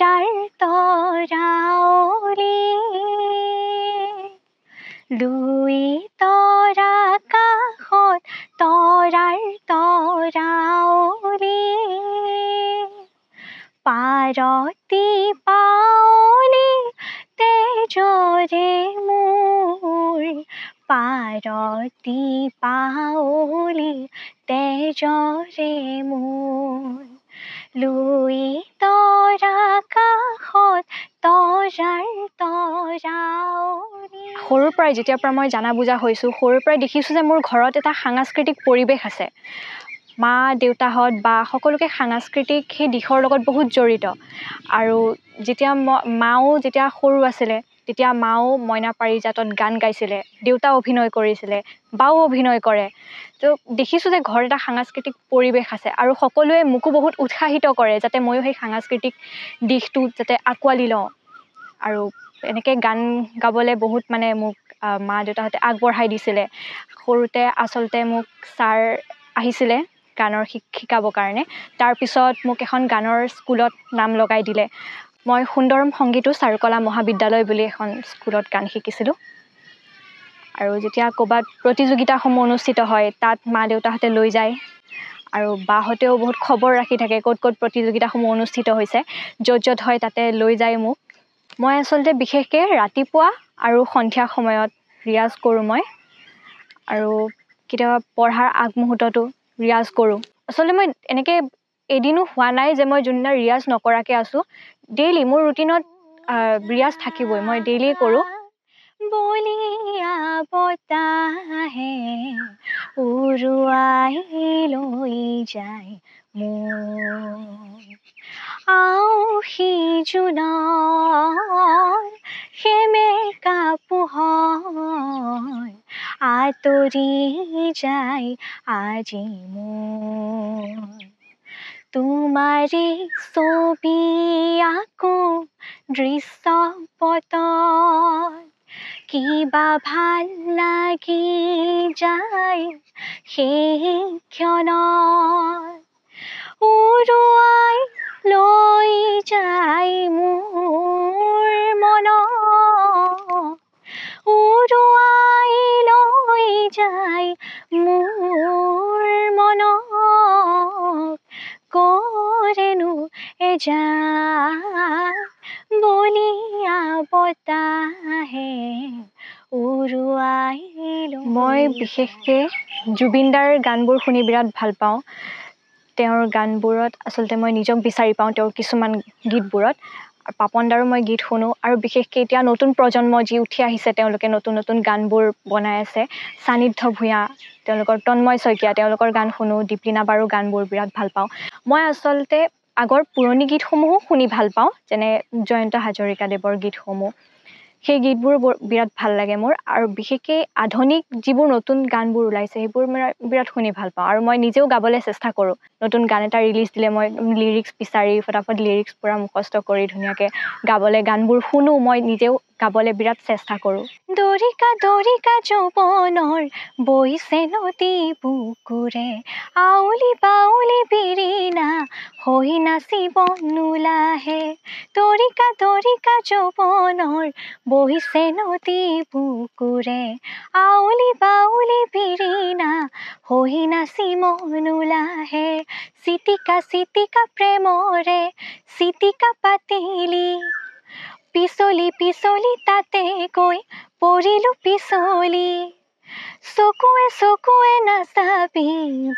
তৰাৰ তৰাৱলী লুই তৰা কাষত তৰাৰ তৰাৱলী পাৰতি পাৱলি তেজৰে মোৰ পাৰতি পাৱলি তেজৰে মোৰ লুই তৰা কাষত তৰাৰ তৰাৱলী। সৰুৰ পৰাই যেতিয়াৰ পৰা মই জানা বুজা হৈছোঁ, সৰুৰ পৰাই দেখিছোঁ যে মোৰ ঘৰত এটা সাংস্কৃতিক পৰিৱেশ আছে। মা দেউতাহঁত বা সকলোকে সাংস্কৃতিক সেই দিশৰ লগত বহুত জড়িত। আৰু যেতিয়া মাও যেতিয়া সৰু আছিলে তেতিয়া মাও মইনা পাৰিজাতত গান গাইছিলে, দেউতা অভিনয় কৰিছিলে, বাও অভিনয় কৰে। তো দেখিছোঁ যে ঘৰত এটা সাংস্কৃতিক পৰিৱেশ আছে আৰু সকলোৱে মোকো বহুত উৎসাহিত কৰে যাতে ময়ো সেই সাংস্কৃতিক দিশটো যাতে আঁকোৱালি লওঁ। আৰু এনেকৈ গান গাবলৈ বহুত মানে মোক মা দেউতাহঁতে আগবঢ়াই দিছিলে। সৰুতে আচলতে মোক ছাৰ আহিছিলে গানৰ শিকাবৰ কাৰণে। তাৰপিছত মোক এখন গানৰ স্কুলত নাম লগাই দিলে। মই সুন্দৰম সংগীতো চাৰুকলা মহাবিদ্যালয় বুলি এখন স্কুলত গান শিকিছিলোঁ। আৰু যেতিয়া ক'ৰবাত প্ৰতিযোগিতাসমূহ অনুষ্ঠিত হয় তাত মা দেউতাহঁতে লৈ যায় আৰু বাহঁতেও বহুত খবৰ ৰাখি থাকে ক'ত ক'ত প্ৰতিযোগিতাসমূহ অনুষ্ঠিত হৈছে, য'ত য'ত হয় তাতে লৈ যায় মোক। মই আচলতে বিশেষকৈ ৰাতিপুৱা আৰু সন্ধিয়া সময়ত ৰিয়াজ কৰোঁ মই। আৰু কেতিয়াবা পঢ়াৰ আগমুহূৰ্ততো ৰিয়াজ কৰোঁ। আচলতে মই এনেকৈ এদিনো হোৱা নাই যে মই যোনদিনা ৰিয়াজ নকৰাকৈ আছোঁ। ডেইলি মোৰ ৰুটিনত ৰিয়াজ থাকিবই, মই ডেইলি কৰোঁ। বলিয়া বতাহে উৰুৱাই লৈ যায় মোৰ আউসী জোনৰ সেমেকা পোহৰ আঁতৰি যায় আজি মোৰ তোমাৰে ছবি আকো দৃশ্যপটত কিবা ভাল লাগি যায় সেই ক্ষণত উৰুৱাই লৈ যায় মোৰ মনত উৰুৱাই লৈ যায় মোৰ মনত কৰেনো এজাক বলিয়া বতাহে উৰুৱাই লৈ। মই বিশেষকৈ জুবিনদাৰ গানবোৰ শুনি বিৰাট ভাল পাওঁ। তেওঁৰ গানবোৰত আচলতে মই নিজক বিচাৰি পাওঁ তেওঁৰ কিছুমান গীতবোৰত। পাপন দাৰো মই গীত শুনো আৰু বিশেষকৈ এতিয়া নতুন প্ৰজন্ম যি উঠি আহিছে তেওঁলোকে নতুন নতুন গানবোৰ বনাই আছে। সান্নিধ্য ভূঞা, তেওঁলোকৰ তন্ময় শইকীয়া, তেওঁলোকৰ গান শুনো। দীপলিনা বাৰো গানবোৰ বিৰাট ভাল পাওঁ। মই আচলতে আগৰ পুৰণি গীতসমূহো শুনি ভাল পাওঁ, যেনে জয়ন্ত হাজৰিকাদেৱৰ গীতসমূহ। সেই গীতবোৰ বিৰাট ভাল লাগে মোৰ। আৰু বিশেষকৈ আধুনিক যিবোৰ নতুন গানবোৰ ওলাইছে সেইবোৰ বিৰাট শুনি ভাল পাওঁ। আৰু মই নিজেও গাবলৈ চেষ্টা কৰোঁ। নতুন গান এটা ৰিলিজ দিলে মই লিৰিক্স বিচাৰি ফটাফট লিৰিক্স পূৰা মুখস্থ কৰি ধুনীয়াকৈ গাবলৈ গানবোৰ শুনো। মই নিজেও গাবলৈ বিৰাট চেষ্টা কৰোঁ। দৰিকা দৰিকা যৌৱনৰ বৈছে নদী বুকুৰে আউলি বাউলি বিৰিণা হৈ নাচিব নোলাহে দৰিকা দৰিকা যৌৱনৰ বৈছে নদী বুকুৰে আউলি বাউলি বিৰিণা হৈ নাচিব নোলাহে চিটিকা চিটিকা প্ৰেমৰে চিটিকা পাতিলি পিছলি পিছলি তাতে গৈ পৰিলো পিছলি চকুৱে চকুৱে নাচাবি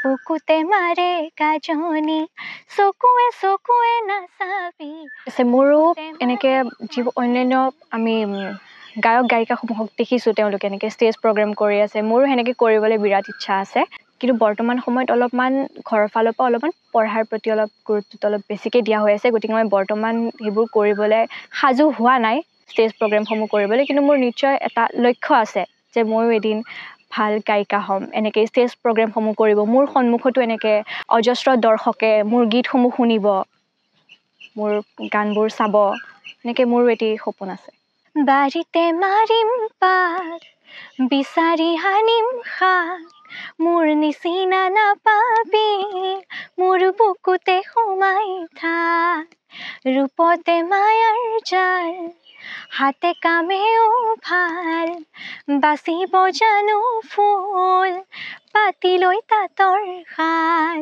বুকুতে মাৰে গাজনি চকুৱে চকুৱে নাচাবি। মোৰো এনেকৈ যিবোৰ অন্যান্য আমি গায়ক গায়িকাসমূহক দেখিছোঁ তেওঁলোকে এনেকৈ ষ্টেজ প্ৰগ্ৰেম কৰি আছে। মোৰো সেনেকৈ কৰিবলৈ বিৰাট ইচ্ছা আছে। কিন্তু বৰ্তমান সময়ত অলপমান ঘৰৰ ফালৰ পৰা অলপমান পঢ়াৰ প্ৰতি অলপ গুৰুত্বটো অলপ বেছিকৈ দিয়া হৈ আছে। গতিকে মই বৰ্তমান সেইবোৰ কৰিবলৈ সাজু হোৱা নাই ষ্টেজ প্ৰগ্ৰেমসমূহ কৰিবলৈ। কিন্তু মোৰ নিশ্চয় এটা লক্ষ্য আছে যে ময়ো এদিন ভাল গায়িকা হ'ম, এনেকৈ ষ্টেজ প্ৰগ্ৰেমসমূহ কৰিব। মোৰ সন্মুখতো এনেকৈ অজস্ৰ দৰ্শকে মোৰ গীতসমূহ শুনিব, মোৰ গানবোৰ চাব, এনেকৈ মোৰো এটি সপোন আছে। বাৰীতে মাৰিম পাত বিচাৰি আনিম শাক মোৰ নিচিনা নাপাবি মোৰ বুকুতে সোমাই থাক ৰূপতে মায়াৰ জাল হাতে কামেও ভাল বাচিব জানো ফুল পাতিলৈ তাঁতৰ শাল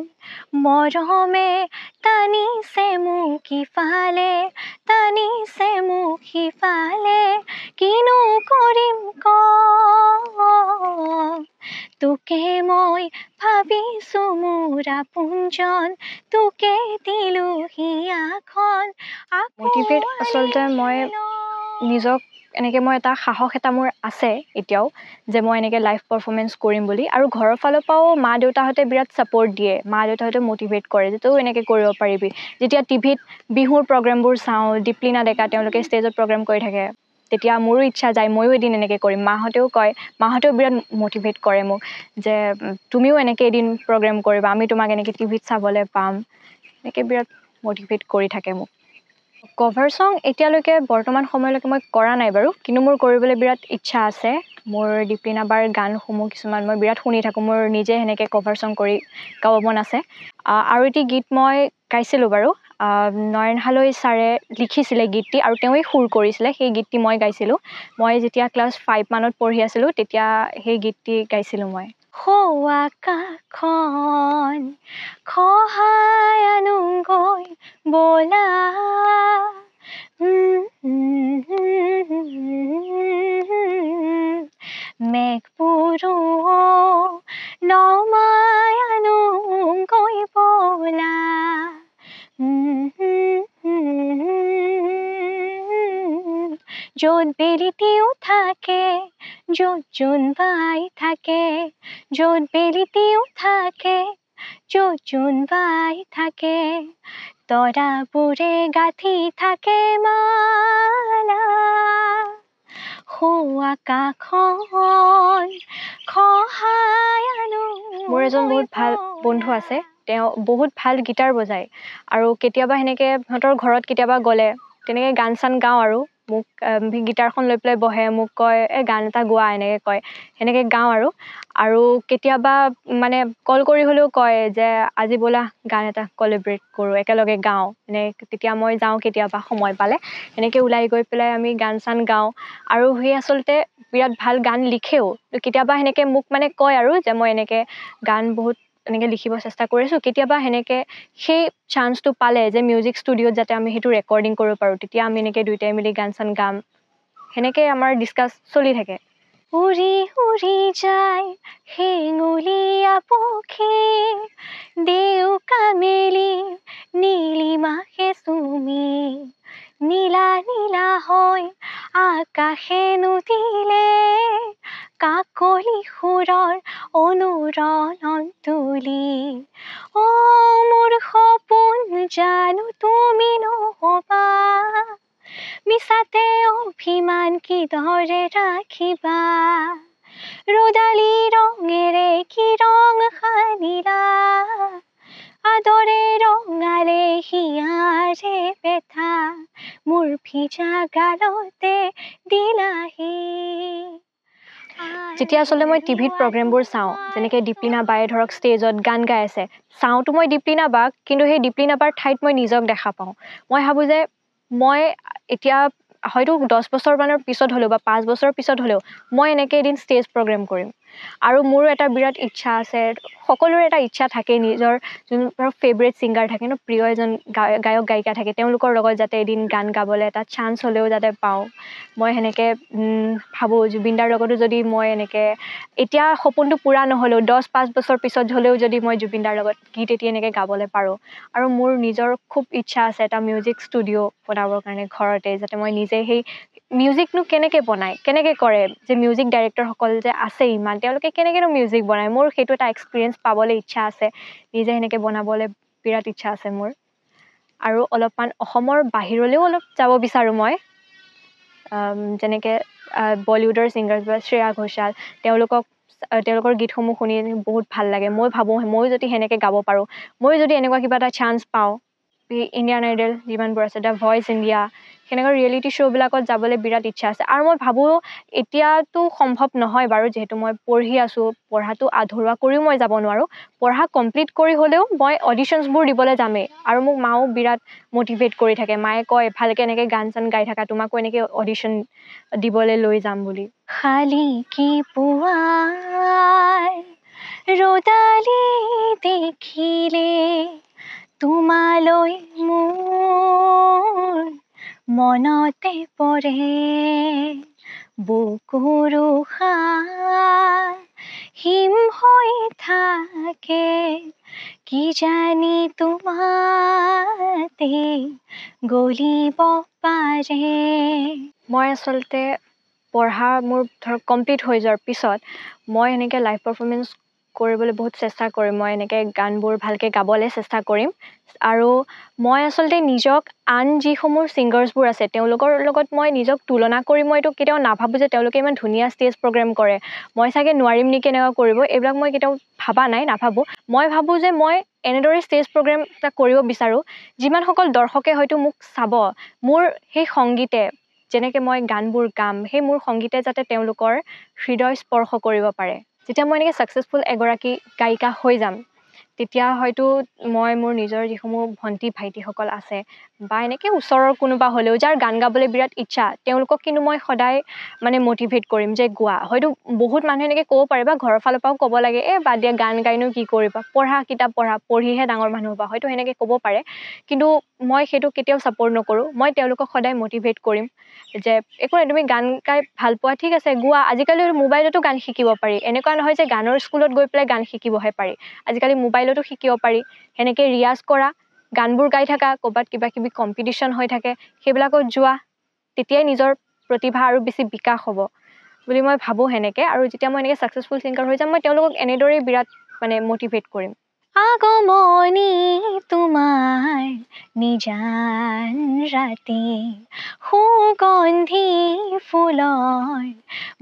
মৰমে টানিছে মোক ইফালে টানিছে মোক সিফালে কিনো কৰিম ক তোকে মই ভাবিছো মোৰ আপোনজন তোকে দিলো হিয়াখন মটিভেট আচলতে মই নিজক এনেকৈ মই এটা সাহস এটা মোৰ আছে এতিয়াও যে মই এনেকৈ লাইভ পাৰফৰ্মেঞ্চ কৰিম বুলি আৰু ঘৰৰ ফালৰ পৰাও মা দেউতাহঁতে বিৰাট ছাপৰ্ট দিয়ে মা দেউতাহঁতে মটিভেট কৰে যে তইও এনেকৈ কৰিব পাৰিবি যেতিয়া টিভিত বিহুৰ প্ৰগ্ৰেমবোৰ চাওঁ দীপলিনা ডেকা তেওঁলোকে ষ্টেজত প্ৰগ্ৰেম কৰি থাকে তেতিয়া মোৰো ইচ্ছা যায় ময়ো এদিন এনেকৈ কৰিম মাহঁতেও কয় মাহঁতেও বিৰাট মটিভেট কৰে মোক যে তুমিও এনেকৈ এদিন প্ৰগ্ৰেম কৰিবা আমি তোমাক এনেকৈ টিভিত চাবলৈ পাম এনেকৈ বিৰাট মটিভেট কৰি থাকে মোক কভাৰ ছং এতিয়ালৈকে বৰ্তমান সময়লৈকে মই কৰা নাই বাৰু কিন্তু মোৰ কৰিবলৈ বিৰাট ইচ্ছা আছে মোৰ দীপলিনা বাৰ গানসমূহ কিছুমান মই বিৰাট শুনি থাকোঁ মোৰ নিজে সেনেকৈ কভাৰ ছং কৰি গাব মন আছে আৰু এটি গীত মই গাইছিলোঁ বাৰু নয়ন হালৈ ছাৰে লিখিছিলে গীতটি আৰু তেওঁৱেই সুৰ কৰিছিলে সেই গীতটি মই গাইছিলোঁ মই যেতিয়া ক্লাছ 5 মানত পঢ়ি আছিলোঁ তেতিয়া সেই গীতটি গাইছিলোঁ মই আকাশখন খহাই আনোগৈ বলা মেঘবোৰো নমাই আনোগৈ বলা য'ত বেলিটিও থাকে য'ত জোনবাই থাকে য'ত বেলিটিও থাকে য'ত জোনবাই থাকে তৰাবোৰে গাঁঠি থাকে মালা আকাশখন খহাই আনো মোৰ এজন বহুত ভাল বন্ধু আছে তেওঁ বহুত ভাল গিটাৰ বজায় আৰু কেতিয়াবা সেনেকৈ সিহঁতৰ ঘৰত কেতিয়াবা গ'লে তেনেকৈ গান চান গাওঁ আৰু মোক গিটাৰখন লৈ পেলাই বহে মোক কয় গান এটা গোৱা এনেকৈ কয় সেনেকৈ গাওঁ আৰু কেতিয়াবা মানে কল কৰি হ'লেও কয় যে আজি ব'লা গান এটা কলেবৰেট কৰোঁ একেলগে গাওঁ তেতিয়া মই যাওঁ কেতিয়াবা সময় পালে এনেকৈ ওলাই গৈ পেলাই আমি গান চান গাওঁ আৰু সি আচলতে বিৰাট ভাল গান লিখেও কেতিয়াবা সেনেকৈ মোক মানে কয় আৰু যে মই এনেকৈ গান বহুত এনেকৈ লিখিব চেষ্টা কৰিছোঁ কেতিয়াবা সেনেকৈ সেই চান্সটো পালে যে মিউজিক ষ্টুডিঅ'ত যাতে আমি সেইটো ৰেকৰ্ডিং কৰিব পাৰোঁ তেতিয়া আমি এনেকৈ দুয়োটাই মিলি গান চান গাম সেনেকৈ আমাৰ ডিছকাছ চলি থাকে উৰি উৰি যায় হেঙুলীয়া পক্ষী দেউকা মেলি নীলিমাহে চুমি নীলা নীলা হয় আকাশে নুদিলে কাকলি সুৰৰ অনুৰণন তুলি মোৰ সপোন জানো তুমি নহবা মিছাতে অভিমান কিদৰে ৰাখিবা ৰ'দালি ৰঙেৰে কি ৰং সানিলা আদৰে ৰঙালে হিয়াৰে বেথা মোৰ ভিজা গালতে দিলাহি যেতিয়া আচলতে মই টিভিত প্ৰগ্ৰেমবোৰ চাওঁ যেনেকৈ দীপলিনা বায়ে ধৰক ষ্টেজত গান গাই আছে চাওঁতো মই দীপলিনা বাক কিন্তু সেই দীপলিনা বাৰ ঠাইত মই নিজক দেখা পাওঁ মই ভাবোঁ যে মই এতিয়া হয়তো 10 বছৰমানৰ পিছত হ'লেও বা 5 বছৰৰ পিছত হ'লেও মই এনেকৈ এদিন ষ্টেজ প্ৰগ্ৰেম কৰিম আৰু মোৰ এটা বিৰাট ইচ্ছা আছে সকলোৰে এটা ইচ্ছা থাকে নিজৰ যোন ধৰক ফেভৰেট ছিংগাৰ থাকে ন প্ৰিয় এজন গায়ক গায়িকা থাকে তেওঁলোকৰ লগত যাতে এদিন গান গাবলৈ এটা চান্স হ'লেও যাতে পাওঁ মই সেনেকৈ ভাবোঁ জুবিনদাৰ লগতো যদি মই এনেকৈ এতিয়া সপোনটো পূৰা নহ'লেও 10-5 বছৰ পিছত হ'লেও যদি মই জুবিনদাৰ লগত গীত এটি এনেকৈ গাবলৈ পাৰোঁ আৰু মোৰ নিজৰ খুব ইচ্ছা আছে এটা মিউজিক ষ্টুডিঅ' বনাবৰ কাৰণে ঘৰতে যাতে মই নিজে সেই মিউজিকনো কেনেকৈ বনায় কেনেকৈ কৰে যে মিউজিক ডাইৰেক্টৰসকল যে আছে ইমান তেওঁলোকে কেনেকৈনো মিউজিক বনায় মোৰ সেইটো এটা এক্সপিৰিয়েঞ্চ পাবলৈ ইচ্ছা আছে নিজে সেনেকৈ বনাবলৈ বিৰাট ইচ্ছা আছে মোৰ আৰু অলপমান অসমৰ বাহিৰলৈও অলপ যাব বিচাৰোঁ মই যেনেকৈ বলিউডৰ ছিংগাৰ্ছ বা শ্ৰেয়া ঘোষাল তেওঁলোকৰ গীতসমূহ শুনি বহুত ভাল লাগে মই ভাবোঁ ময়ো যদি সেনেকৈ গাব পাৰোঁ ময়ো যদি এনেকুৱা কিবা এটা চান্স পাওঁ ইণ্ডিয়ান আইডল যিমানবোৰ আছে দ্য ভইচ ইণ্ডিয়া সেনেকুৱা ৰিয়েলিটি শ্ব'বিলাকত যাবলৈ বিৰাট ইচ্ছা আছে আৰু মই ভাবোঁ এতিয়াতো সম্ভৱ নহয় বাৰু যিহেতু মই পঢ়ি আছোঁ পঢ়াটো আধৰুৱা কৰিও মই যাব নোৱাৰোঁ পঢ়া কমপ্লিট কৰি হ'লেও মই অডিশ্যনছবোৰ দিবলৈ যামেই আৰু মোক মাও বিৰাট মটিভেট কৰি থাকে মায়ে কয় ভালকৈ এনেকৈ গান চান গাই থাকা তোমাকো এনেকৈ অডিশ্যন দিবলৈ লৈ যাম বুলি খালি কি পুৱাই ৰ'দালি দেখিলে তোমালৈ মোৰ মনতে পৰে বুকুৰ উশাহ হিম হৈ থাকে কি জানি তোমাতে গলিব পাৰে মই আচলতে পঢ়া মোৰ ধৰক কমপ্লিট হৈ যোৱাৰ পিছত মই এনেকৈ লাইভ পাৰফৰ্মেঞ্চ কৰিবলৈ বহুত চেষ্টা কৰিম মই এনেকৈ গানবোৰ ভালকৈ গাবলৈ চেষ্টা কৰিম আৰু মই আচলতে নিজক আন যিসমূহ ছিংগাৰ্ছবোৰ আছে তেওঁলোকৰ লগত মই নিজক তুলনা কৰি মই এইটো কেতিয়াও নাভাবোঁ যে তেওঁলোকে ইমান ধুনীয়া ষ্টেজ প্ৰগ্ৰেম কৰে মই চাগে নোৱাৰিম নেকি এনেকুৱা কৰিব এইবিলাক মই কেতিয়াও ভাবা নাই নাভাবোঁ মই ভাবোঁ যে মই এনেদৰে ষ্টেজ প্ৰগ্ৰেম এটা কৰিব বিচাৰোঁ যিমানসকল দৰ্শকে হয়তো মোক চাব মোৰ সেই সংগীতে যেনেকৈ মই গানবোৰ গাম সেই মোৰ সংগীতে যাতে তেওঁলোকৰ হৃদয় স্পৰ্শ কৰিব পাৰে যেতিয়া মই এনেকৈ ছাকচেছফুল এগৰাকী গায়িকা হৈ যাম তেতিয়া হয়তো মই মোৰ নিজৰ যিসমূহ ভণ্টি ভাইটিসকল আছে বা এনেকৈ ওচৰৰ কোনোবা হ'লেও যাৰ গান গাবলৈ বিৰাট ইচ্ছা তেওঁলোকক কিন্তু মই সদায় মানে মটিভেট কৰিম যে গোৱা হয়তো বহুত মানুহে এনেকৈ ক'ব পাৰে বা ঘৰৰ ফালৰ পৰাও ক'ব লাগে বাদ দিয়া গান গাইনো কি কৰিবা পঢ়া কিতাপ পঢ়িহে ডাঙৰ মানুহ হ'বা হয়তো সেনেকৈ ক'ব পাৰে কিন্তু মই সেইটো কেতিয়াও ছাপোৰ্ট নকৰোঁ মই তেওঁলোকক সদায় মটিভেট কৰিম যে একো নাই তুমি গান গাই ভাল পোৱা ঠিক আছে গোৱা আজিকালি মোবাইলতো গান শিকিব পাৰি এনেকুৱা নহয় যে গানৰ স্কুলত গৈ পেলাই গান শিকিবহে পাৰি আজিকালি মোবাইলতো শিকিব পাৰি সেনেকৈ ৰিয়াজ কৰা গানবোৰ গাই থাকা ক'ৰবাত কিবা কিবি কম্পিটিশ্যন হৈ থাকে সেইবিলাকত যোৱা তেতিয়াই নিজৰ প্ৰতিভা আৰু বেছি বিকাশ হ'ব বুলি মই ভাবোঁ সেনেকৈ আৰু যেতিয়া মই এনেকৈ ছাকচেছফুল ছিংগাৰ হৈ যাম মই তেওঁলোকক এনেদৰেই বিৰাট মানে মটিভেট কৰিম আগমনি তোমাৰ নিজান ৰাতি সুগন্ধি ফুলৰ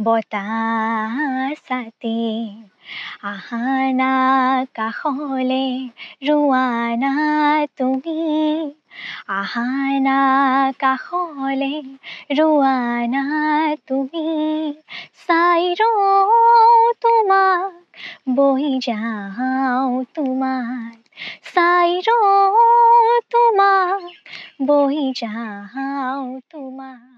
বতাহতে আহানা কাষলে ৰোৱানা তুমি আহানা কাষলে ৰোৱানা তুমি চাই ৰওঁ তোমাক বহি যাওঁ তোমাক চাই ৰওঁ তোমাক বহি যাওঁ তোমাক